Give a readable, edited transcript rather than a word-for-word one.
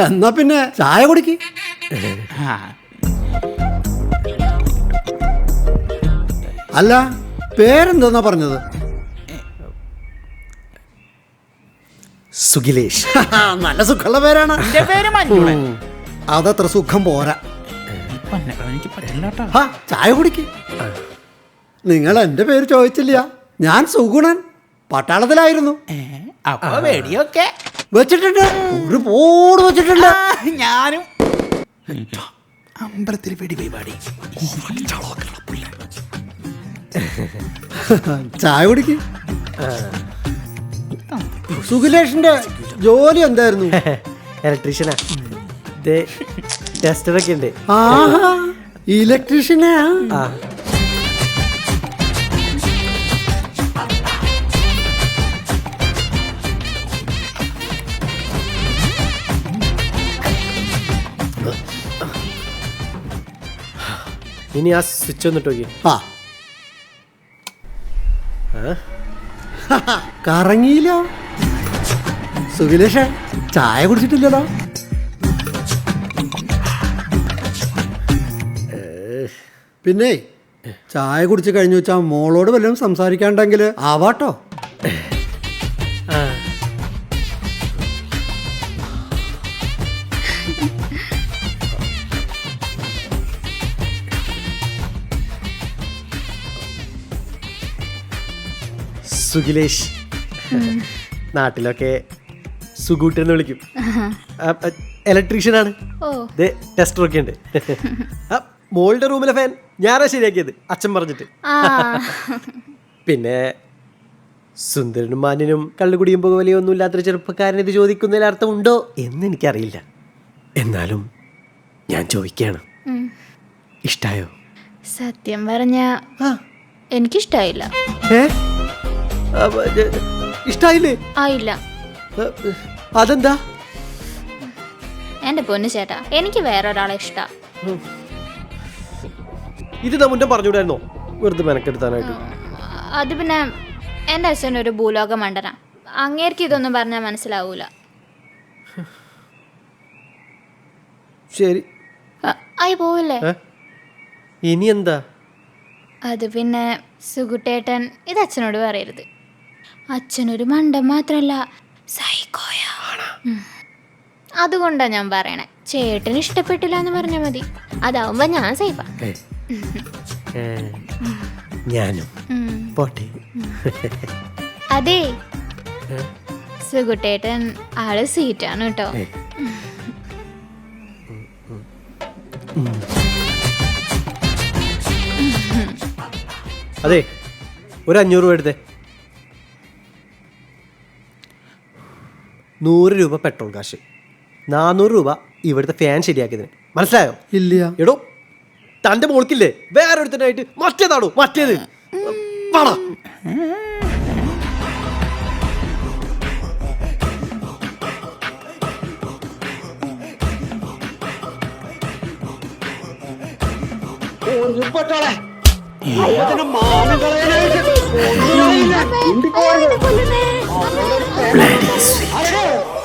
എന്നാ പിന്നെ ചായ കുടിക്ക്. അല്ല, പേരെന്തോന്നാ പറഞ്ഞത്? സുഖിലേഷ്. നല്ല സുഖമുള്ള പേരാണ്. അതത്ര സുഖം പോരാ. ചായ കുടിക്ക്. നിങ്ങൾ എന്റെ പേര് ചോദിച്ചില്ല. ഞാൻ സുഗുണൻ, പട്ടാളത്തിലായിരുന്നു. വെച്ചിട്ടുണ്ട്, ഒരു പോട് വെച്ചിട്ടുണ്ട്. ഞാനും അമ്പലത്തിൽ വെടിവെടി. ചായ കുടിക്ക്. സുഖിലേഷിന്റെ ജോലി എന്തായിരുന്നു? ഇലക്ട്രീഷ്യനാ. ടെസ്റ്ററൊക്കെ ഉണ്ട്. ഇലക്ട്രീഷ്യനാ? ഇനി ആ സ്വിച്ച് ഒന്നിട്ട് നോക്കി. കറങ്ങിയില്ല. സുഖിലേഷേ, ചായ കുടിച്ചിട്ടില്ലല്ലോ. പിന്നെ ചായ കുടിച്ച് കഴിഞ്ഞു വെച്ചാ മോളോട് വല്ലതും സംസാരിക്കാണ്ടെങ്കിൽ ആവാട്ടോ. സുഖിലേഷ്. നാട്ടിലൊക്കെ സുഗൂട്ടെന്ന് വിളിക്കും. ഇലക്ട്രീഷ്യനാണ്. ടെസ്റ്ററൊക്കെ ഉണ്ട്. മോളുടെ റൂമിലെ ഫാൻ ഞാനാ ശരിയാക്കിയത്, അച്ഛൻ പറഞ്ഞിട്ട്. പിന്നെ സുന്ദരനും മാന്യനും കള്ളുകുടിയും പുകവലിയൊന്നും ഇല്ലാത്തൊരു ചെറുപ്പക്കാരൻ ഇത് ചോദിക്കുന്നതിൽ അർത്ഥമുണ്ടോ എന്ന് എനിക്കറിയില്ല. എന്നാലും ഞാൻ ചോദിക്കുകയാണ്, ഇഷ്ടായോ? സത്യം പറഞ്ഞ എനിക്കിഷ്ടായില്ല. ഇഷ്ടായില്ലേ? ആയില്ല. അതെന്താ? എന്റെ പൊന്നു ചേട്ടാ, എനിക്ക് വേറൊരാളെ ഇഷ്ടാ. ഇത് മുന്നേ പറഞ്ഞുകൂടായിരുന്നോ, വെറുതെ മെനക്കെടുത്താനായിട്ട്? അത് പിന്നെ എൻ്റെ അച്ഛൻ ഒരു ഭൂലോക മണ്ടനാ. അങ്ങേർക്ക് ഇതൊന്നും പറഞ്ഞാൽ മനസ്സിലാവൂല. ശരി, ആയി പോവില്ലേ? ഇനി എന്താ? അത് പിന്നെ സുഗുട്ടേട്ടൻ ഇത് അച്ഛനോട് പറയരുത്. അച്ഛനൊരു മണ്ടൻ മാത്രല്ല, സൈക്കോയാ. അതുകൊണ്ടാ ഞാൻ പറയണേ. ചേട്ടന് ഇഷ്ടപ്പെട്ടില്ല എന്ന് പറഞ്ഞാൽ മതി, അതാവുമ്പോ ഞാൻ സേഫാ. ഞാനും പോട്ടെ. അതെ, സുഗുട്ടേട്ടൻ ആള് സീറ്റാണ് കേട്ടോ. അതെ, ഒരു 500 രൂപ എടുത്തേ. 100 രൂപ പെട്രോൾ കാശ്, 400 രൂപ ഇവിടുത്തെ ഫാൻ ശരിയാക്കിയതിന്. മനസ്സിലായോ? ഇല്ല. എടോ, തൻ്റെ മോൾക്കില്ലേ വേറെ ഒരുത്തനായിട്ട് മറ്റേതാണോ മറ്റേത്? വാടാ. Bloody sweet.